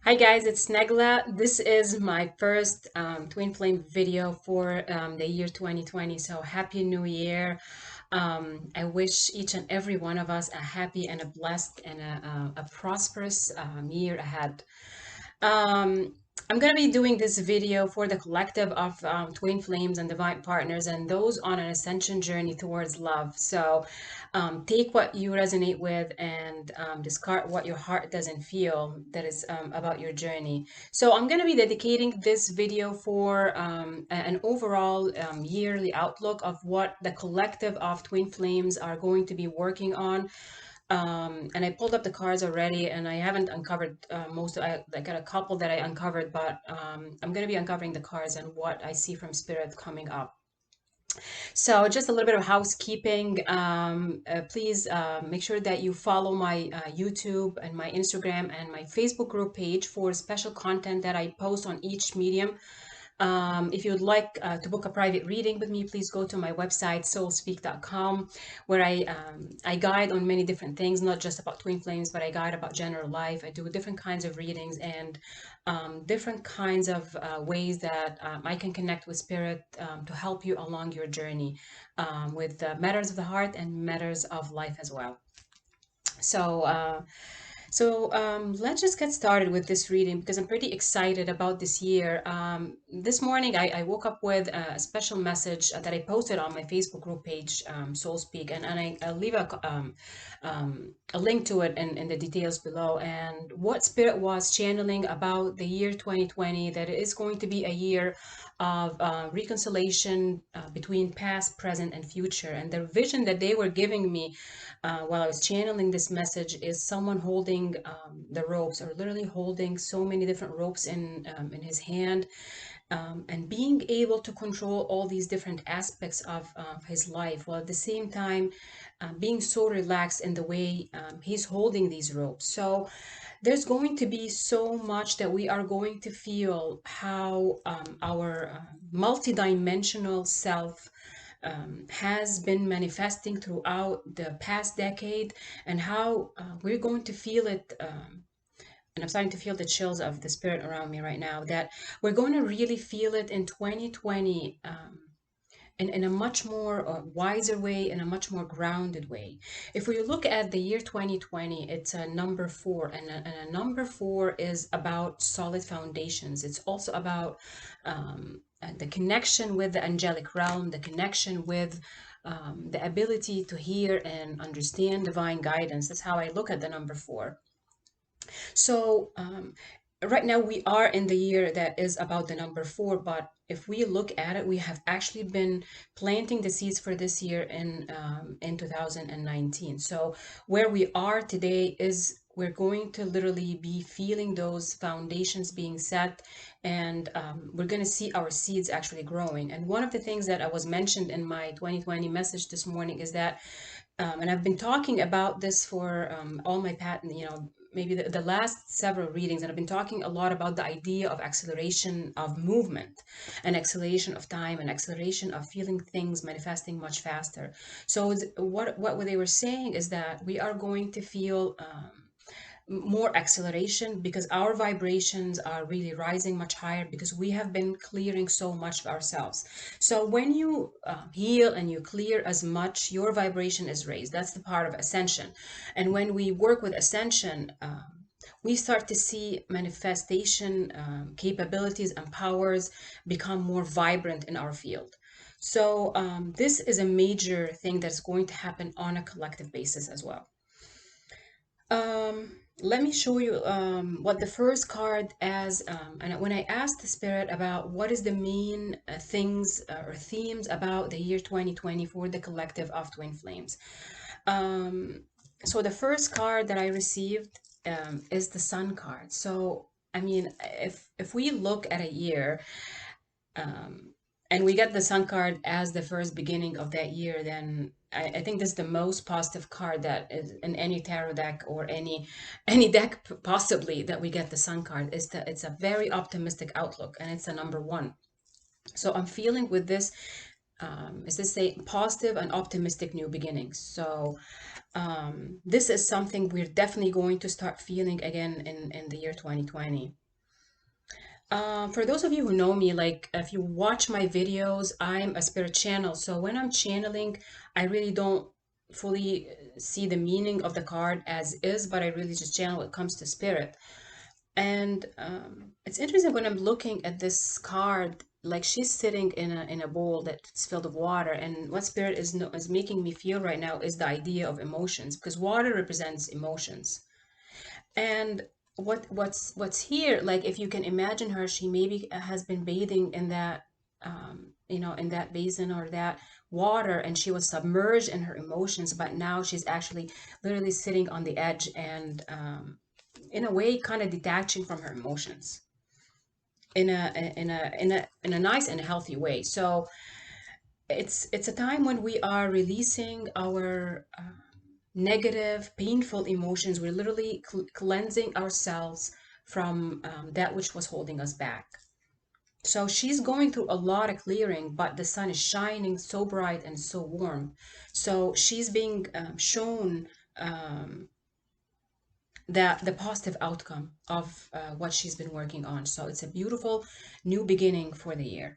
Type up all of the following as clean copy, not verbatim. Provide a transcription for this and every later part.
Hi guys, it's Naglaa. This is my first twin flame video for the year 2020. So happy new year. I wish each and every one of us a happy and a blessed and a prosperous year ahead. Um, I'm going to be doing this video for the collective of twin flames and divine partners and those on an ascension journey towards love. So take what you resonate with and discard what your heart doesn't feel that is about your journey. So I'm going to be dedicating this video for an overall yearly outlook of what the collective of twin flames are going to be working on, and I pulled up the cards already, and I haven't uncovered most of. I got a couple that I uncovered, but I'm going to be uncovering the cards and what I see from spirit coming up. So just a little bit of housekeeping. Please make sure that you follow my YouTube and my Instagram and my Facebook group page for special content that I post on each medium. If you would like to book a private reading with me, please go to my website, soulspeak.com, where I guide on many different things, not just about twin flames, but I guide about general life. I do different kinds of readings and different kinds of ways that I can connect with spirit to help you along your journey with matters of the heart and matters of life as well. So, let's just get started with this reading because I'm pretty excited about this year. This morning, I woke up with a special message that I posted on my Facebook group page, Soul Speak, and I'll leave a link to it in the details below. And what Spirit was channeling about the year 2020, that it is going to be a year of reconciliation between past, present, and future. And the vision that they were giving me while I was channeling this message is someone holding the ropes, or literally holding so many different ropes in his hand, and being able to control all these different aspects of his life, while at the same time being so relaxed in the way he's holding these ropes. So there's going to be so much that we are going to feel how our multidimensional self has been manifesting throughout the past decade, and how we're going to feel it. And I'm starting to feel the chills of the spirit around me right now, that we're going to really feel it in 2020, in a much more wiser way, in a much more grounded way. If we look at the year 2020, it's a number four, and a number four is about solid foundations. It's also about the connection with the angelic realm, the connection with the ability to hear and understand divine guidance. That's how I look at the number four. So right now we are in the year that is about the number four, but if we look at it, we have actually been planting the seeds for this year in 2019. So where we are today is we're going to literally be feeling those foundations being set, and we're going to see our seeds actually growing. And one of the things that I was mentioned in my 2020 message this morning is that, and I've been talking about this for all my patent, maybe the last several readings, and I've been talking a lot about the idea of acceleration of movement and acceleration of time and acceleration of feeling things manifesting much faster. So what they were saying is that we are going to feel more acceleration because our vibrations are really rising much higher, because we have been clearing so much of ourselves. So when you heal and you clear as much, your vibration is raised. That's the part of ascension. And when we work with ascension, we start to see manifestation capabilities and powers become more vibrant in our field. So this is a major thing that's going to happen on a collective basis as well. Let me show you what the first card as, and when I asked the spirit about what is the main things or themes about the year 2020 for the collective of twin flames. So the first card that I received is the sun card. So I mean, if we look at a year, and we get the sun card as the first beginning of that year, then I think this is the most positive card that is in any tarot deck, or any deck possibly, that we get the sun card. It's a very optimistic outlook, and it's a number one. So I'm feeling with this Is this a positive and optimistic new beginnings? So this is something we're definitely going to start feeling again in the year 2020. For those of you who know me, like if you watch my videos, I'm a spirit channel. So when I'm channeling, I really don't fully see the meaning of the card as is, but I really just channel what comes to spirit. And it's interesting when I'm looking at this card, like she's sitting in a bowl that's filled with water. And what spirit is making me feel right now is the idea of emotions, because water represents emotions. And what's here, like if you can imagine her, she maybe has been bathing in that you know, in that basin or that water, and she was submerged in her emotions, but now she's actually literally sitting on the edge and in a way kind of detaching from her emotions in a nice and healthy way. So it's a time when we are releasing our negative, painful emotions. We're literally cleansing ourselves from that which was holding us back. So she's going through a lot of clearing, but the sun is shining so bright and so warm. So she's being shown the positive outcome of what she's been working on. So it's a beautiful new beginning for the year.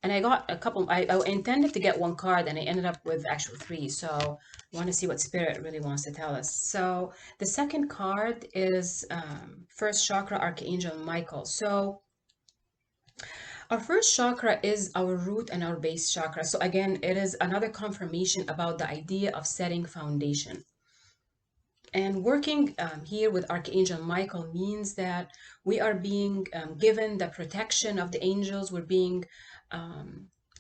And I got a couple, I intended to get one card and I ended up with actually three. So I want to see what Spirit really wants to tell us. So the second card is first chakra, Archangel Michael. So our first chakra is our root and our base chakra. So again, it is another confirmation about the idea of setting foundation. And working here with Archangel Michael means that we are being given the protection of the angels. We're being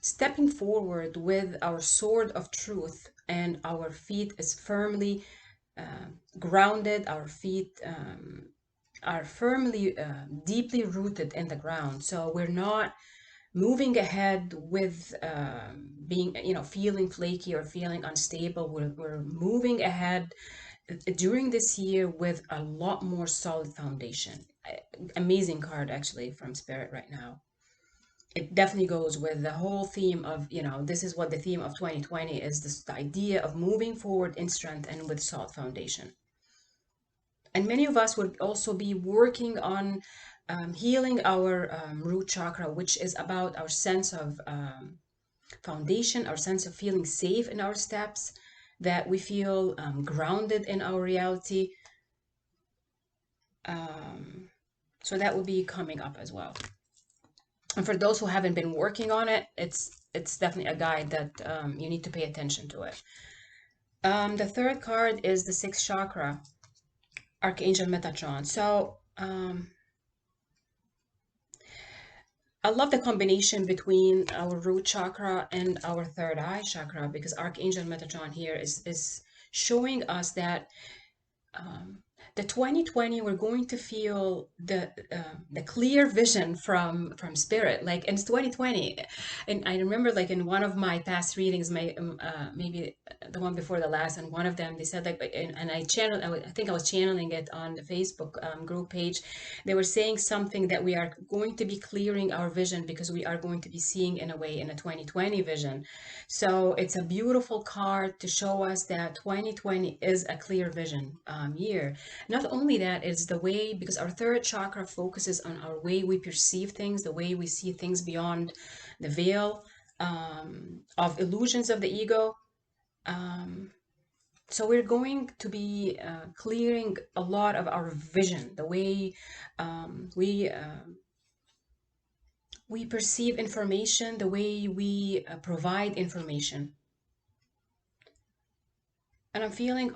stepping forward with our sword of truth, and our feet is firmly grounded. Our feet are firmly, deeply rooted in the ground. So we're not moving ahead with being, you know, feeling flaky or feeling unstable. We're moving ahead during this year with a lot more solid foundation. Amazing card actually from Spirit right now. It definitely goes with the whole theme of, you know, this is what the theme of 2020 is, this the idea of moving forward in strength and with solid foundation. And many of us would also be working on healing our root chakra, which is about our sense of foundation, our sense of feeling safe in our steps, that we feel grounded in our reality. So that will be coming up as well. And for those who haven't been working on it, it's definitely a guide that you need to pay attention to it. The third card is the sixth chakra, Archangel Metatron. So I love the combination between our root chakra and our third eye chakra, because Archangel Metatron here is showing us that the 2020 we're going to feel the clear vision from Spirit, like in 2020. And I remember, like in one of my past readings, my maybe the one before the last, and one of them they said, like, and I channeled, I think I was channeling it on the Facebook group page. They were saying something that we are going to be clearing our vision because we are going to be seeing in a way in a 2020 vision. So it's a beautiful card to show us that 2020 is a clear vision year. Not only that, it's the way, because our third chakra focuses on our way we perceive things, the way we see things beyond the veil of illusions of the ego. So we're going to be clearing a lot of our vision, the way we perceive information, the way we provide information. And I'm feeling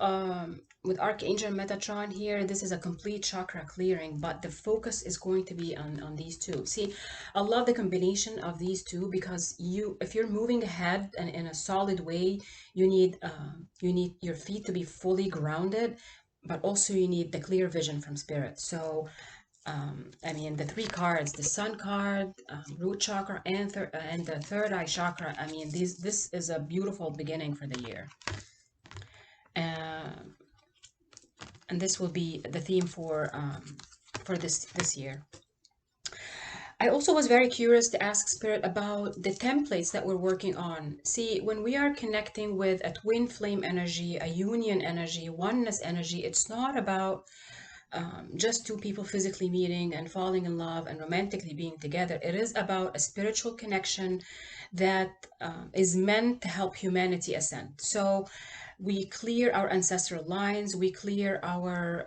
with Archangel Metatron here, this is a complete chakra clearing, but the focus is going to be on these two. See, I love the combination of these two, because if you're moving ahead and in a solid way, you need your feet to be fully grounded, but also you need the clear vision from Spirit. So I mean, the three cards, the Sun card, root chakra, and the third eye chakra, I mean, this is a beautiful beginning for the year. And this will be the theme for this year. I also was very curious to ask Spirit about the templates that we're working on. See, when we are connecting with a twin flame energy, a union energy, oneness energy, it's not about just two people physically meeting and falling in love and romantically being together. It is about a spiritual connection that is meant to help humanity ascend. So we clear our ancestral lines, we clear our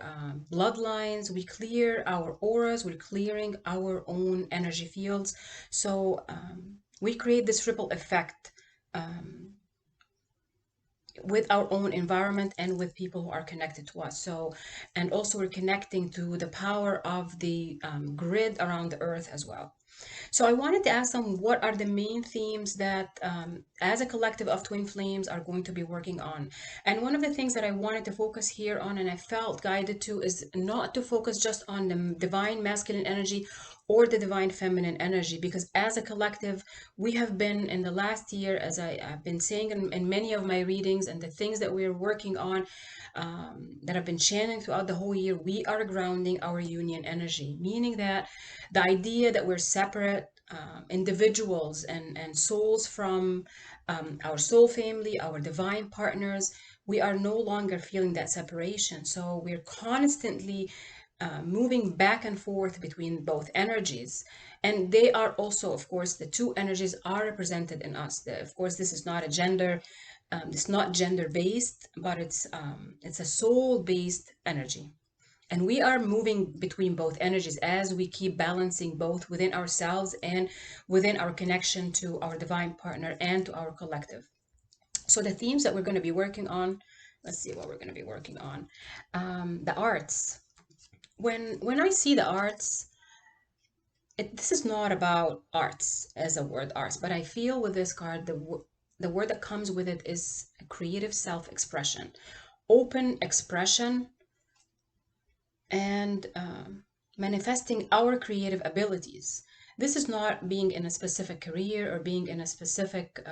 bloodlines, we clear our auras, we're clearing our own energy fields. So we create this ripple effect with our own environment and with people who are connected to us. So, and also we're connecting to the power of the grid around the earth as well. So I wanted to ask them, what are the main themes that as a collective of twin flames are going to be working on? And one of the things that I wanted to focus here on, and I felt guided to, is not to focus just on the divine masculine energy or the divine feminine energy, because as a collective, we have been in the last year, as I've been saying in many of my readings, and the things that we're working on, that I've been channeling throughout the whole year, we are grounding our union energy, meaning that the idea that we're separate individuals and souls from our soul family, our divine partners, we are no longer feeling that separation. So we're constantly moving back and forth between both energies. And they are also, of course, the two energies are represented in us. Of course, this is not a gender, it's not gender based, but it's a soul based energy. And we are moving between both energies as we keep balancing both within ourselves and within our connection to our divine partner and to our collective. So the themes that we're going to be working on, let's see what we're going to be working on. The arts. When I see the arts, this is not about arts as a word arts, but I feel with this card, the word that comes with it is creative self-expression, open expression, and manifesting our creative abilities. This is not being in a specific career or being in a specific,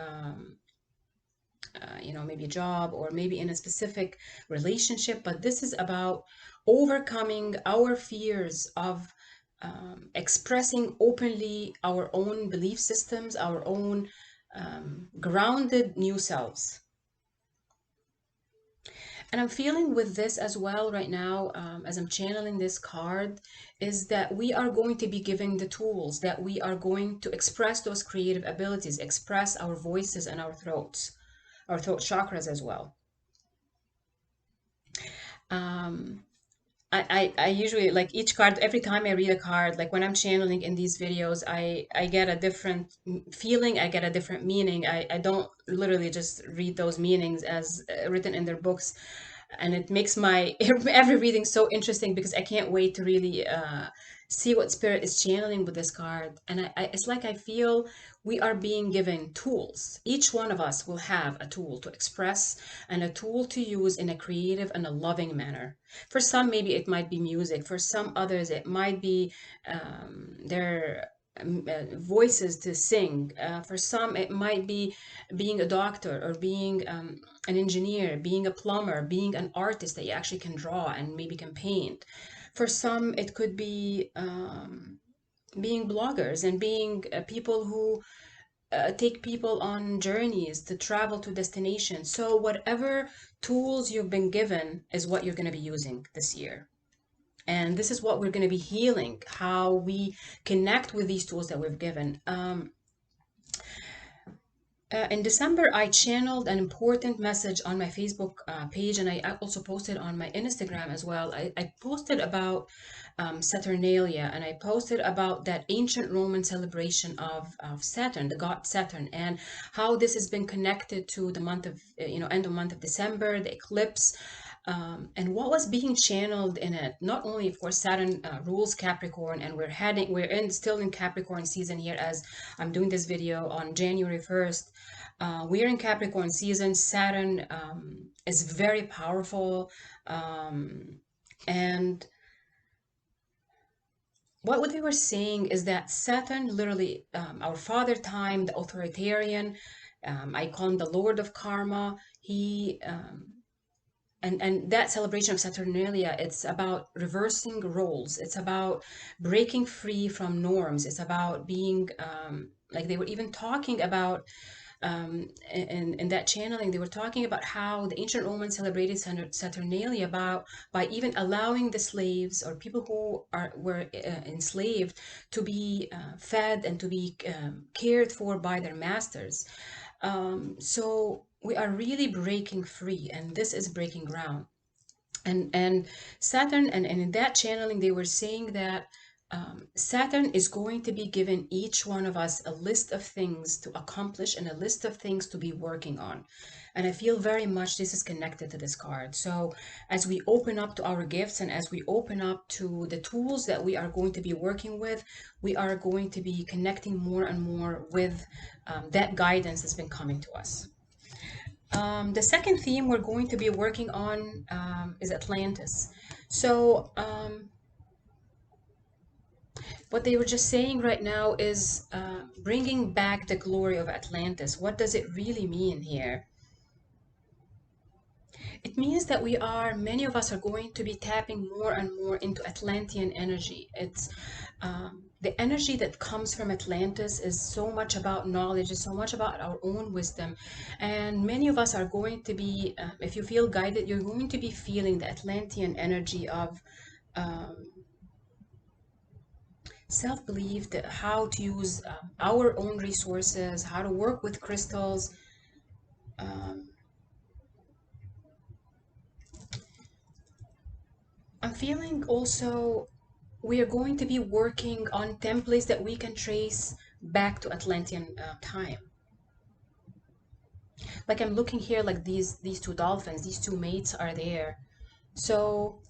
maybe a job or maybe in a specific relationship, but this is about overcoming our fears of expressing openly our own belief systems, our own grounded new selves. And I'm feeling with this as well right now, as I'm channeling this card, is that we are going to be giving the tools, that we are going to express those creative abilities, express our voices and our throats, our throat chakras as well. I usually, like, each card, every time I read a card, like when I'm channeling in these videos, I get a different feeling, I get a different meaning. I don't literally just read those meanings as written in their books. And it makes my every reading so interesting because I can't wait to really see what Spirit is channeling with this card. And it's like I feel we are being given tools. Each one of us will have a tool to express and a tool to use in a creative and a loving manner. For some, maybe it might be music. For some others, it might be their voices to sing. For some, it might be being a doctor or being an engineer, being a plumber, being an artist that you actually can draw and maybe can paint. For some, it could be being bloggers and being people who take people on journeys to travel to destinations. So whatever tools you've been given is what you're going to be using this year. And this is what we're going to be healing, how we connect with these tools that we've given. In December, I channeled an important message on my Facebook page, and I also posted on my Instagram as well. I posted about Saturnalia, and I posted about that ancient Roman celebration of Saturn, the god Saturn, and how this has been connected to the month of, end of month of December, the eclipse, and what was being channeled in it. Not only, of course, Saturn rules Capricorn, and we're still in Capricorn season here as I'm doing this video on January 1st. We're in Capricorn season. Saturn is very powerful, and what they were saying is that Saturn, literally, our father time, the authoritarian, I call him the Lord of Karma. He and that celebration of Saturnalia, it's about reversing roles. It's about breaking free from norms. It's about being like they were even talking about in that channeling, they were talking about how the ancient Romans celebrated Saturnalia about by even allowing the slaves or people who were enslaved to be fed and to be cared for by their masters. So we are really breaking free, and this is breaking ground. And Saturn, and in that channeling, they were saying that Saturn is going to be given each one of us a list of things to accomplish and a list of things to be working on. And I feel very much this is connected to this card. So as we open up to our gifts and as we open up to the tools that we are going to be working with, we are going to be connecting more and more with that guidance that's been coming to us. The second theme we're going to be working on is Atlantis. So what they were just saying right now is bringing back the glory of Atlantis. What does it really mean here? It means that many of us are going to be tapping more and more into Atlantean energy. It's the energy that comes from Atlantis is so much about knowledge, is so much about our own wisdom. And many of us are going to be, if you feel guided, you're going to be feeling the Atlantean energy of um, self-belief, how to use our own resources, how to work with crystals. Um, I'm feeling also we are going to be working on templates that we can trace back to Atlantean time. Like I'm looking here, like these two dolphins, these two mates are there. So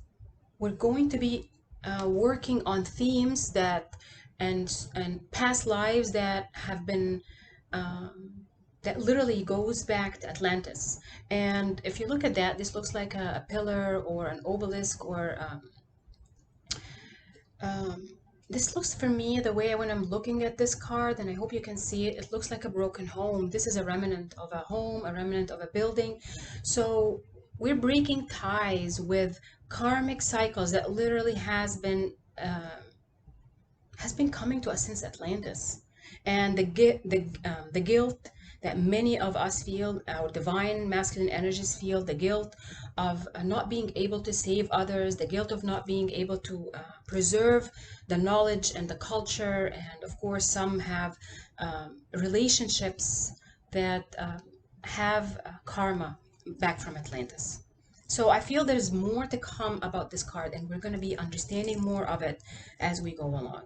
we're going to be working on themes that and past lives that have been that literally goes back to Atlantis. And if you look at that, this looks like a pillar or an obelisk or Um, this looks for me the way when I'm looking at this card, and I hope you can see it, it looks like a broken home. This is a remnant of a home, a remnant of a building. So we're breaking ties with karmic cycles that literally has been coming to us since Atlantis. And the guilt that many of us feel, our divine masculine energies feel, the guilt of not being able to save others, the guilt of not being able to preserve the knowledge and the culture. And of course, some have relationships that have karma back from Atlantis. So I feel there's more to come about this card, and we're going to be understanding more of it as we go along.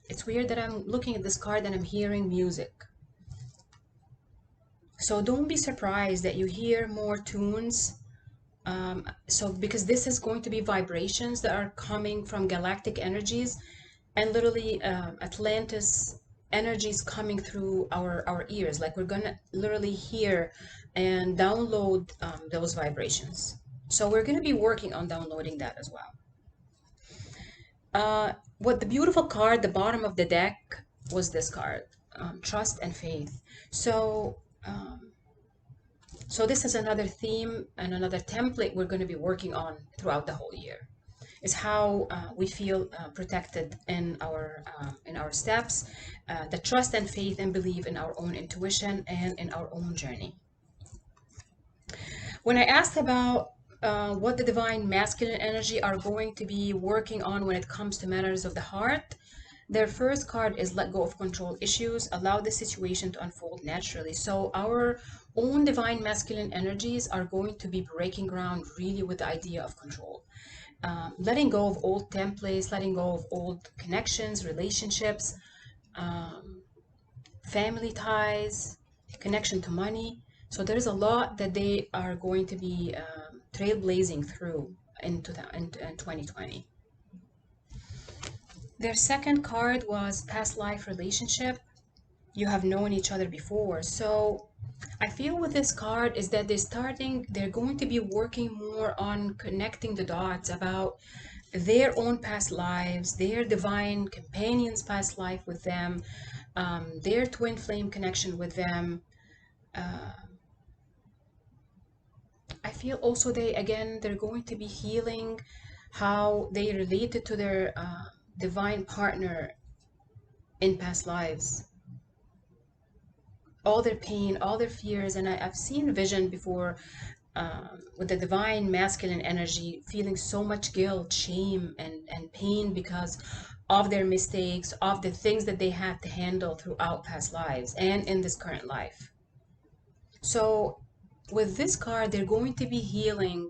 It's weird that I'm looking at this card and I'm hearing music. So don't be surprised that you hear more tunes. So because this is going to be vibrations that are coming from galactic energies and literally Atlantis energies coming through our ears. Like we're gonna literally hear and download those vibrations. So we're gonna be working on downloading that as well. What the beautiful card, the bottom of the deck was this card, trust and faith. So, so this is another theme and another template we're going to be working on throughout the whole year. Is how we feel protected in our steps, the trust and faith and belief in our own intuition and in our own journey. When I asked about what the divine masculine energy are going to be working on when it comes to matters of the heart, their first card is let go of control issues, allow the situation to unfold naturally. So our own divine masculine energies are going to be breaking ground really with the idea of control. Letting go of old templates, letting go of old connections, relationships, family ties, connection to money. So there's a lot that they are going to be trailblazing through in 2020. Their second card was past life relationship. You have known each other before. So I feel with this card is that they're going to be working more on connecting the dots about their own past lives, their divine companion's past life with them, their twin flame connection with them, feel also they're going to be healing how they related to their divine partner in past lives, all their pain, all their fears. And I've seen vision before, with the divine masculine energy feeling so much guilt, shame, and pain because of their mistakes, of the things that they had to handle throughout past lives and in this current life. So with this card, they're going to be healing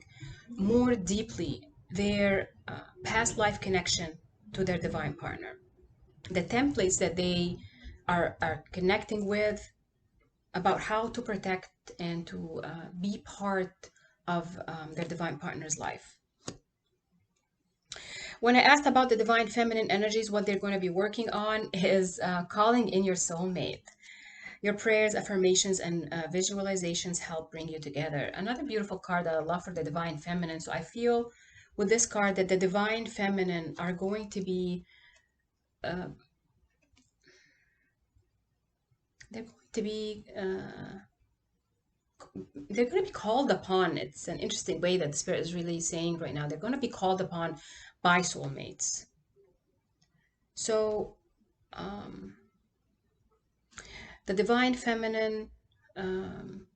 more deeply their past life connection to their divine partner. The templates that they are connecting with about how to protect and to be part of their divine partner's life. When I asked about the divine feminine energies, what they're going to be working on is calling in your soulmate. Your prayers, affirmations, and visualizations help bring you together. Another beautiful card that I love for the divine feminine. So I feel with this card that the divine feminine are going to be uh, they're going to be they're going to be called upon. It's an interesting way that the spirit is really saying right now. They're going to be called upon by soulmates. So um, the divine feminine, um,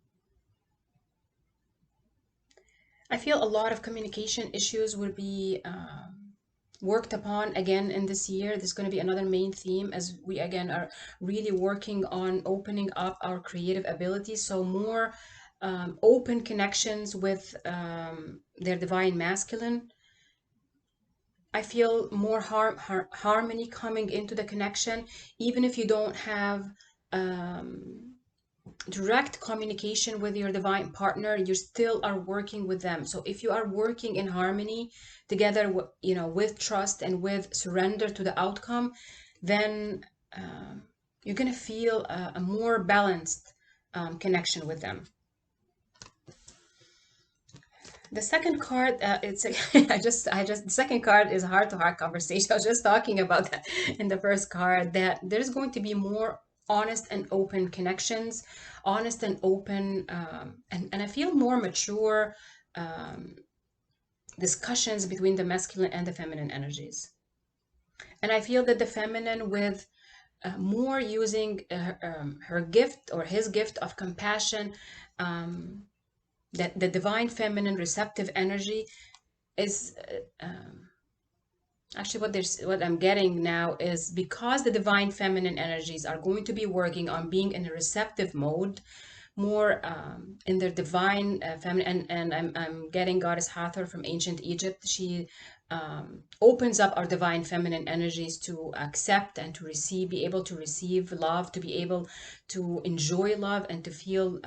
I feel a lot of communication issues will be worked upon again in this year. This is going to be another main theme as we again are really working on opening up our creative abilities. So more open connections with their divine masculine. I feel more harmony coming into the connection, even if you don't have um, direct communication with your divine partner. You still are working with them. So if you are working in harmony together, with trust and with surrender to the outcome, then you're gonna feel a more balanced connection with them. The second card, it's the second card is heart to heart conversation. I was just talking about that in the first card, that there's going to be more honest and open connections, honest and open, and I feel more mature um, discussions between the masculine and the feminine energies. And I feel that the feminine with more using her gift or his gift of compassion, that the divine feminine receptive energy is actually what I'm getting now is because the divine feminine energies are going to be working on being in a receptive mode, more in their divine feminine, and I'm getting Goddess Hathor from ancient Egypt. She opens up our divine feminine energies to accept and to receive, be able to receive love, to be able to enjoy love, and to feel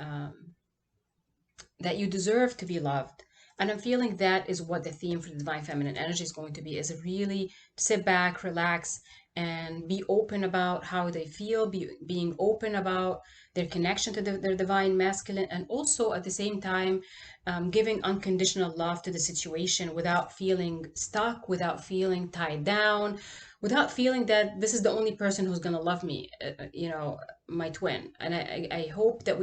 that you deserve to be loved. And I'm feeling that is what the theme for the divine feminine energy is going to be, is really sit back, relax, and be open about how they feel, being open about their connection to their divine masculine, and also at the same time giving unconditional love to the situation without feeling stuck, without feeling tied down, without feeling that this is the only person who's going to love me, my twin. And I hope that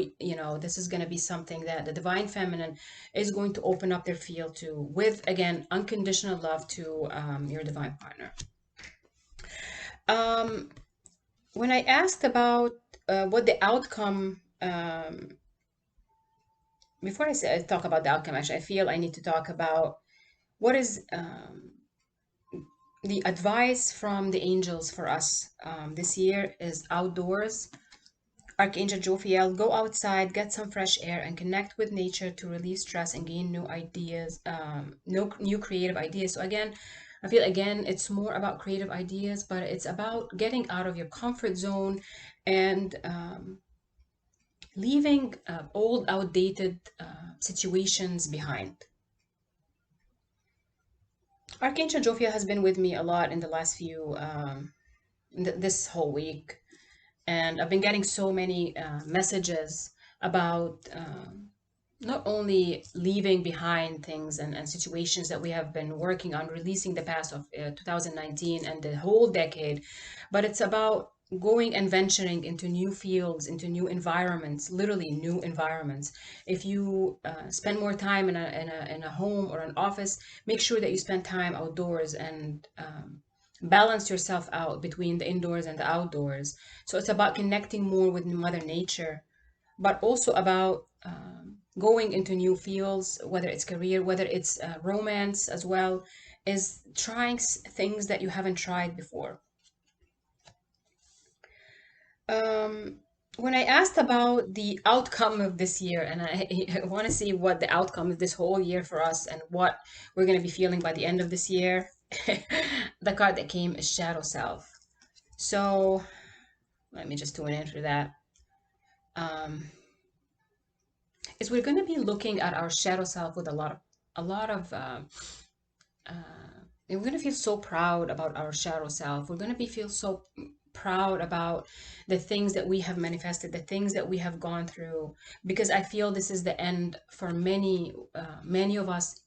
this is going to be something that the divine feminine is going to open up their field to, with again unconditional love to your divine partner. When I asked about what the outcome, before I talk about the outcome, actually, I feel I need to talk about what is the advice from the angels for us this year is outdoors. Archangel Jophiel, go outside, get some fresh air, and connect with nature to relieve stress and gain new ideas, new creative ideas. So again, I feel again it's more about creative ideas, but it's about getting out of your comfort zone and leaving old, outdated situations behind. Archangel Jophiel has been with me a lot in the last few, this whole week. And I've been getting so many messages about not only leaving behind things and situations that we have been working on releasing the past of 2019 and the whole decade, but it's about going and venturing into new fields, into new environments, literally new environments. If you spend more time in a home or an office, make sure that you spend time outdoors and balance yourself out between the indoors and the outdoors. So it's about connecting more with Mother Nature, but also about going into new fields, whether it's career, whether it's romance as well, is trying things that you haven't tried before. Um, when I asked about the outcome of this year, and I want to see what the outcome of this whole year for us and what we're going to be feeling by the end of this year, the card that came is Shadow Self. So let me just tune in for that. Um, is we're going to be looking at our shadow self with uh, and we're going to feel so proud about our shadow self. We're going to be feel so proud about the things that we have manifested, the things that we have gone through, because I feel this is the end for many of us,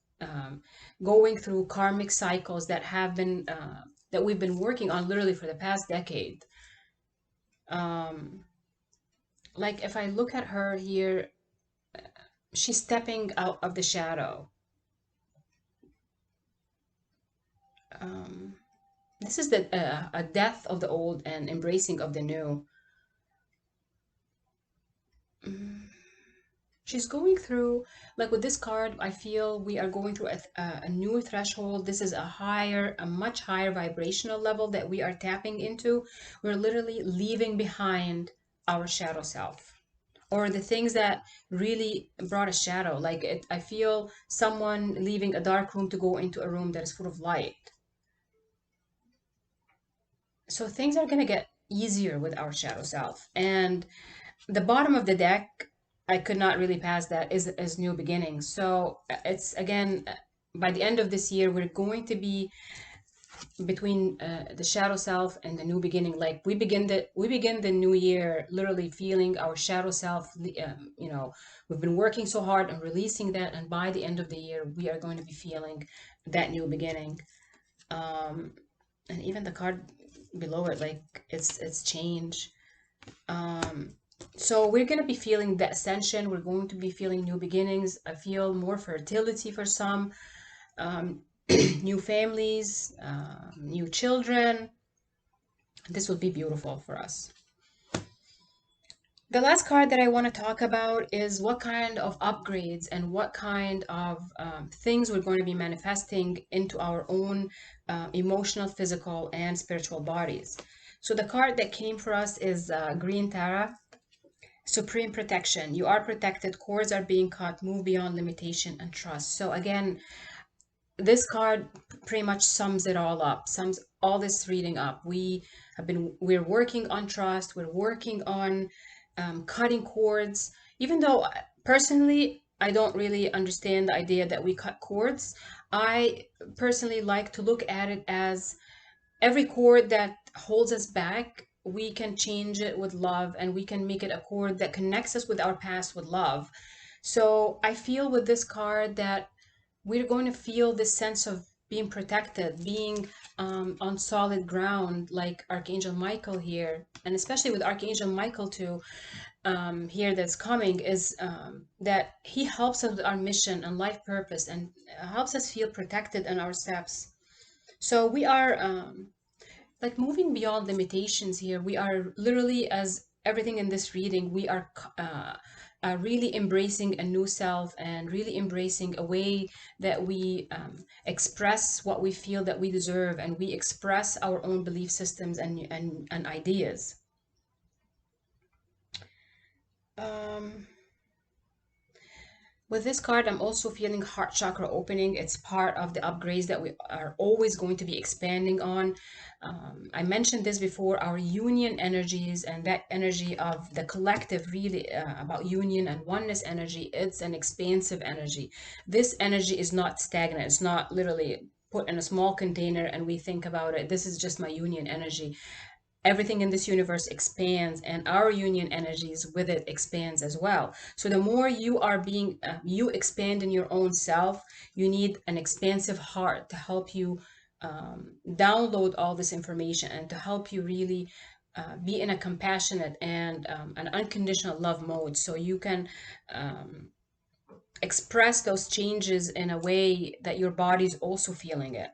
going through karmic cycles that have been that we've been working on literally for the past decade. Um, like if I look at her here, she's stepping out of the shadow. Um, this is the a death of the old and embracing of the new. Mm. She's going through, like with this card, I feel we are going through a new threshold. This is a much higher vibrational level that we are tapping into. We're literally leaving behind our shadow self, or the things that really brought a shadow. Like I feel someone leaving a dark room to go into a room that is full of light. So things are going to get easier with our shadow self. And the bottom of the deck, I could not really pass that, is new beginnings. So it's again, by the end of this year, we're going to be between the shadow self and the new beginning. Like we begin the new year literally feeling our shadow self. We've been working so hard on releasing that, and by the end of the year, we are going to be feeling that new beginning. Um, and even the card below it, like it's change. Um, so we're going to be feeling the ascension. We're going to be feeling new beginnings. I feel more fertility for some, um, new families, new children. This will be beautiful for us. The last card that I want to talk about is what kind of upgrades and what kind of things we're going to be manifesting into our own emotional, physical, and spiritual bodies. So the card that came for us is Green Tara, Supreme Protection. You are protected, cords are being cut, move beyond limitation and trust. So again, this card pretty much sums it all up, sums all this reading up. We're working on trust, we're working on cutting cords, even though personally I don't really understand the idea that we cut cords. I personally like to look at it as every cord that holds us back, we can change it with love, and we can make it a cord that connects us with our past with love. So I feel with this card that we're going to feel this sense of being protected, being on solid ground, like Archangel Michael here, and especially with Archangel Michael too, here that's coming, is that he helps us with our mission and life purpose, and helps us feel protected in our steps. So we are like moving beyond limitations here. We are literally, as everything in this reading, we are really embracing a new self and really embracing a way that we express what we feel that we deserve, and we express our own belief systems and ideas. Um, With this card, I'm also feeling heart chakra opening. It's part of the upgrades that we are always going to be expanding on. I mentioned this before, our union energies and that energy of the collective, really about union and oneness energy. It's an expansive energy. This energy is not stagnant. It's not literally put in a small container and we think about it. This is just my union energy. Everything in this universe expands, and our union energies with it expands as well. So the more you are being you expand in your own self, you need an expansive heart to help you download all this information and to help you really be in a compassionate and an unconditional love mode, so you can express those changes in a way that your body's also feeling it.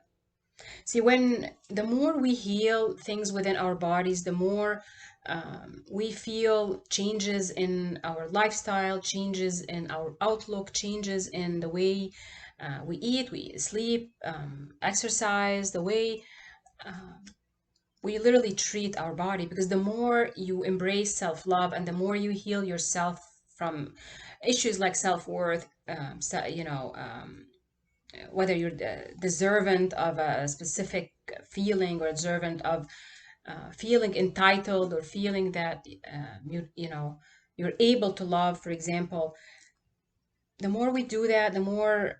See, when the more we heal things within our bodies, the more we feel changes in our lifestyle, changes in our outlook, changes in the way we eat, we sleep, exercise, the way we literally treat our body. Because the more you embrace self-love and the more you heal yourself from issues like self-worth, whether you're deserving of a specific feeling, or deserving of feeling entitled, or feeling that you're able to love, for example. The more we do that, the more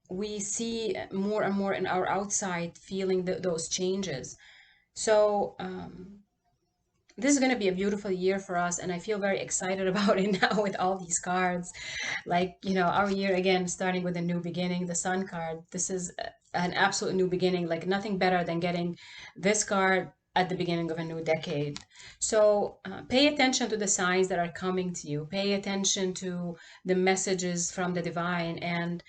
we see more and more in our outside feeling those changes. So this is going to be a beautiful year for us, and I feel very excited about it now with all these cards. Like, our year again, starting with a new beginning, the Sun card. This is an absolute new beginning, like nothing better than getting this card at the beginning of a new decade. So pay attention to the signs that are coming to you. Pay attention to the messages from the divine. And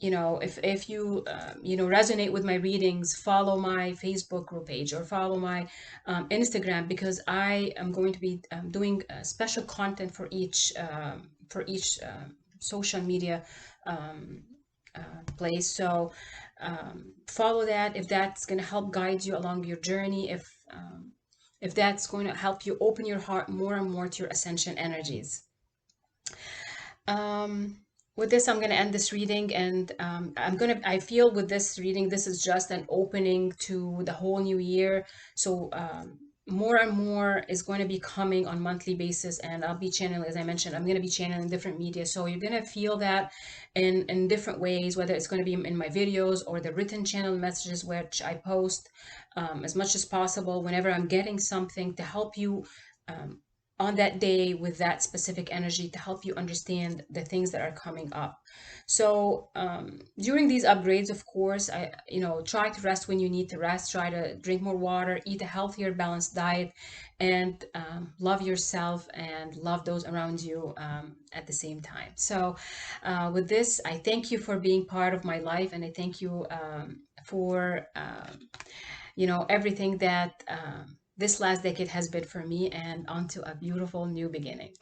if you resonate with my readings, follow my Facebook group page, or follow my Instagram, because I am going to be doing special content for each social media place. So follow that if that's going to help guide you along your journey, if that's going to help you open your heart more and more to your ascension energies. With this, I'm going to end this reading, and I feel with this reading, this is just an opening to the whole new year. So more and more is going to be coming on monthly basis, and I'll be channeling, as I mentioned, I'm going to be channeling different media. So you're going to feel that in different ways, whether it's going to be in my videos or the written channel messages, which I post as much as possible whenever I'm getting something to help you on that day with that specific energy, to help you understand the things that are coming up. So during these upgrades, of course, try to rest when you need to rest, try to drink more water, eat a healthier, balanced diet, and love yourself and love those around you at the same time. So with this, I thank you for being part of my life, and I thank you for everything that this last decade has been for me, and onto a beautiful new beginning.